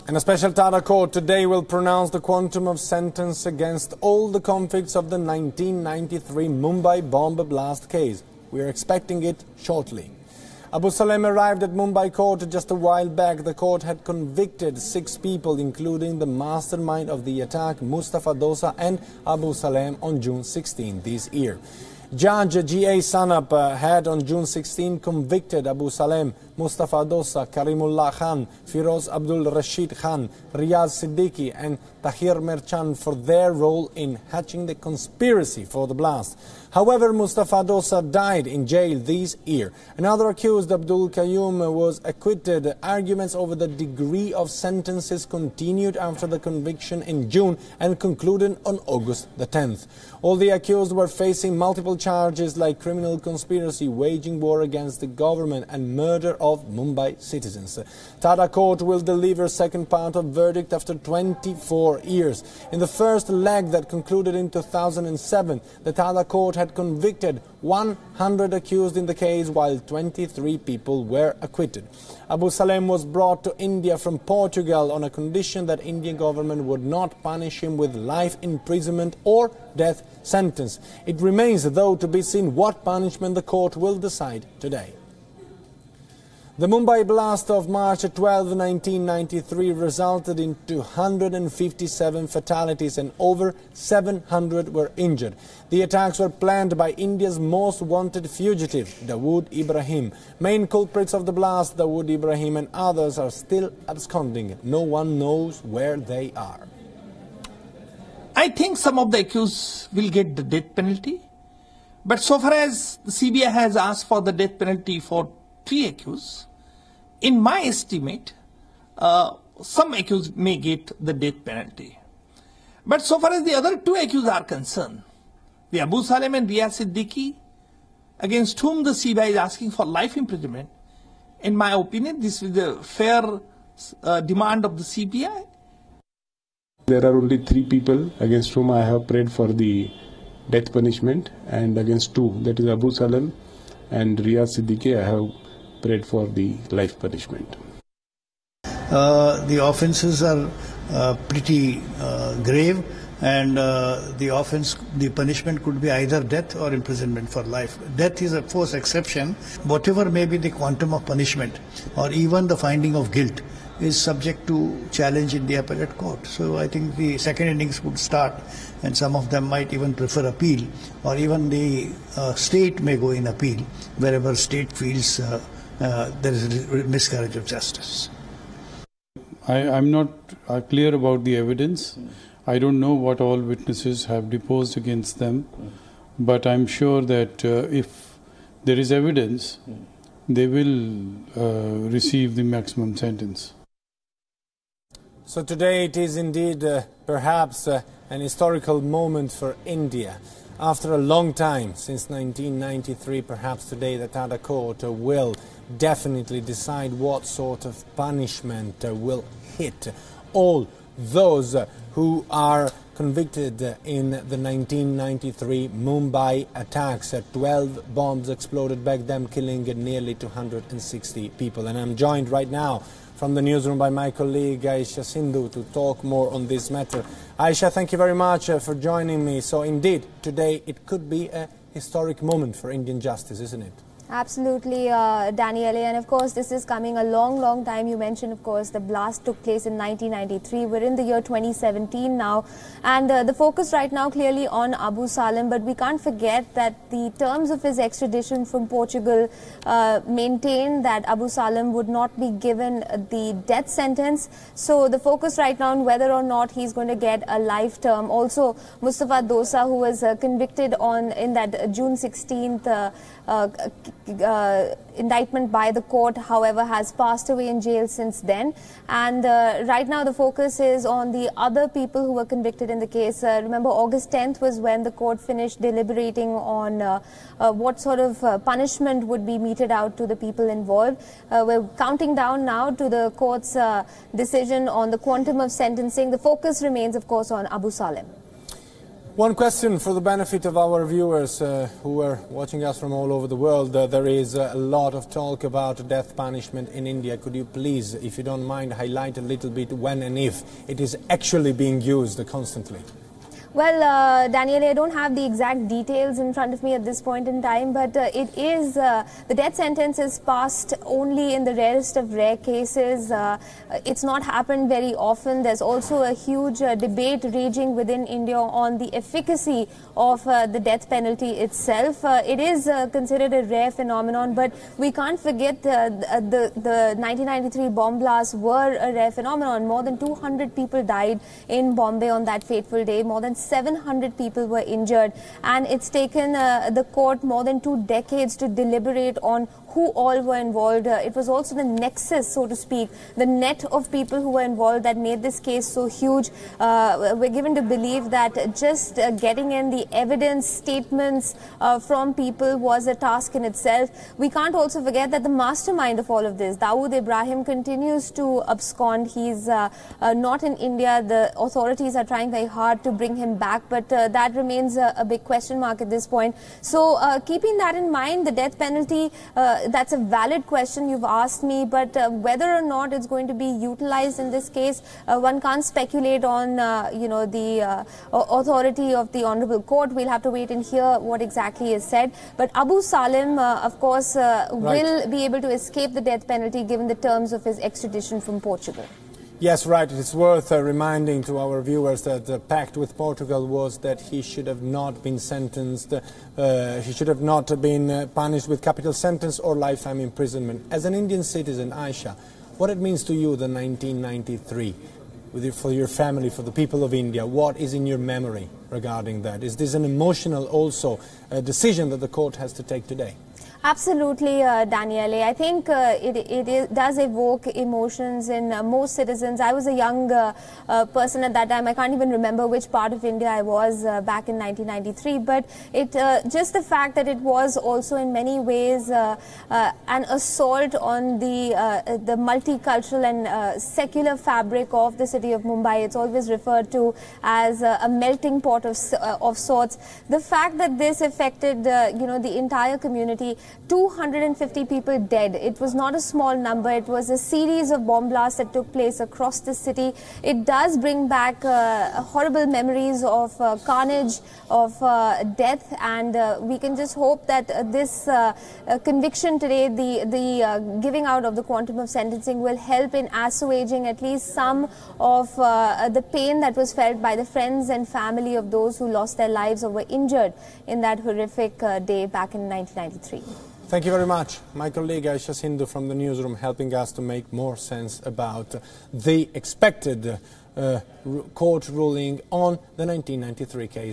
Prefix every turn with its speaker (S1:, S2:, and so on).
S1: And a special TADA court today will pronounce the quantum of sentence against all the convicts of the 1993 Mumbai bomb blast case. We are expecting it shortly. Abu Salem arrived at Mumbai court just a while back. The court had convicted 6 people, including the mastermind of the attack, Mustafa Dosa, and Abu Salem on June 16 this year. Judge G.A. Sanap had on June 16 convicted Abu Salem, Mustafa Dosa, Karimullah Khan, Firoz Abdul Rashid Khan, Riyaz Siddiqui and Tahir Merchant for their role in hatching the conspiracy for the blast. However, Mustafa Dosa died in jail this year. Another accused, Abdul Qayyum, was acquitted. Arguments over the degree of sentences continued after the conviction in June and concluded on August the 10th. All the accused were facing multiple charges like criminal conspiracy, waging war against the government and murder of Mumbai citizens. TADA court will deliver second part of verdict after 24 years. In the first leg that concluded in 2007, the TADA court had convicted 100 accused in the case, while 23 people were acquitted. Abu Salem was brought to India from Portugal on a condition that Indian government would not punish him with life imprisonment or death sentence. It remains, though, to be seen what punishment the court will decide today. The Mumbai blast of March 12, 1993 resulted in 257 fatalities and over 700 were injured. The attacks were planned by India's most wanted fugitive, Dawood Ibrahim. Main culprits of the blast, Dawood Ibrahim and others, are still absconding. No one knows where they are.
S2: I think some of the accused will get the death penalty. But so far as the CBI has asked for the death penalty for 3 accused, in my estimate, some accused may get the death penalty. But so far as the other 2 accused are concerned, the Abu Salem and Riyaz Siddiqui, against whom the CBI is asking for life imprisonment, in my opinion, this is a fair demand of the CBI.
S3: There are only 3 people against whom I have prayed for the death punishment, and against 2, that is Abu Salem and Riyaz Siddiqui, I have prayed for the life punishment.
S4: The offences are pretty grave, and the punishment could be either death or imprisonment for life. Death is of course exception. Whatever may be the quantum of punishment or even the finding of guilt is subject to challenge in the appellate court. So I think the second innings would start, and some of them might even prefer appeal, or even the state may go in appeal wherever state feels there is a miscarriage of justice.
S5: I'm not clear about the evidence. I don't know what all witnesses have deposed against them, but I'm sure that if there is evidence, they will receive the maximum sentence.
S1: So today it is indeed perhaps an historical moment for India. After a long time, since 1993, perhaps today the TADA court will definitely decide what sort of punishment will hit all those who are convicted in the 1993 Mumbai attacks. 12 bombs exploded back then, killing nearly 260 people. And I'm joined right now from the newsroom by my colleague Aisha Sindhu to talk more on this matter. Aisha, thank you very much for joining me. So indeed, today it could be a historic moment for Indian justice, isn't it?
S6: Absolutely, Daniele, and of course this is coming a long time. You mentioned, of course, the blast took place in 1993. We're in the year 2017 now, and the focus right now clearly on Abu Salem, but we can't forget that the terms of his extradition from Portugal maintain that Abu Salem would not be given the death sentence. So the focus right now on whether or not he's going to get a life term. Also, Mustafa Dosa, who was convicted in that June 16th indictment by the court, however, has passed away in jail since then. And right now the focus is on the other people who were convicted in the case. Remember, August 10th was when the court finished deliberating on what sort of punishment would be meted out to the people involved. We're counting down now to the court's decision on the quantum of sentencing. The focus remains, of course, on Abu Salem.
S1: One question for the benefit of our viewers who are watching us from all over the world. There is a lot of talk about death punishment in India. Could you please, if you don't mind, highlight a little bit when and if it is actually being used constantly?
S6: Well, Daniel, I don't have the exact details in front of me at this point in time, but it is, the death sentence is passed only in the rarest of rare cases. It's not happened very often. There's also a huge debate raging within India on the efficacy of the death penalty itself. It is considered a rare phenomenon, but we can't forget the 1993 bomb blasts were a rare phenomenon. More than 200 people died in Bombay on that fateful day. More than 700 people were injured, and it's taken the court more than 2 decades to deliberate on who all were involved. It was also the nexus, so to speak, the net of people who were involved that made this case so huge. We're given to believe that just getting in the evidence, statements from people was a task in itself. We can't also forget that the mastermind of all of this, Dawood Ibrahim, continues to abscond. He's not in India. The authorities are trying very hard to bring him back, but that remains a big question mark at this point. So keeping that in mind, the death penalty, that's a valid question you've asked me, but whether or not it's going to be utilized in this case, one can't speculate on, the authority of the Honorable Court. We'll have to wait and hear what exactly is said. But Abu Salem, of course, will be able to escape the death penalty given the terms of his extradition from Portugal.
S1: Yes, right. It's worth reminding to our viewers that the pact with Portugal was that he should have not been sentenced, he should have not been punished with capital sentence or lifetime imprisonment. As an Indian citizen, Aisha, what it means to you, the 1993, for your family, for the people of India, what is in your memory regarding that? Is this an emotional also decision that the court has to take today?
S6: Absolutely, Daniele. I think it does evoke emotions in most citizens. I was a young person at that time. I can't even remember which part of India I was back in 1993. But it just the fact that it was also in many ways an assault on the multicultural and secular fabric of the city of Mumbai. It's always referred to as a melting pot of sorts. The fact that this affected the entire community. 250 people dead. It was not a small number. It was a series of bomb blasts that took place across the city. It does bring back horrible memories of carnage, of death, and we can just hope that this conviction today, the giving out of the quantum of sentencing, will help in assuaging at least some of the pain that was felt by the friends and family of those who lost their lives or were injured in that horrific day back in 1993.
S1: Thank you very much. My colleague Aisha Sindhu from the newsroom helping us to make more sense about the expected court ruling on the 1993 case.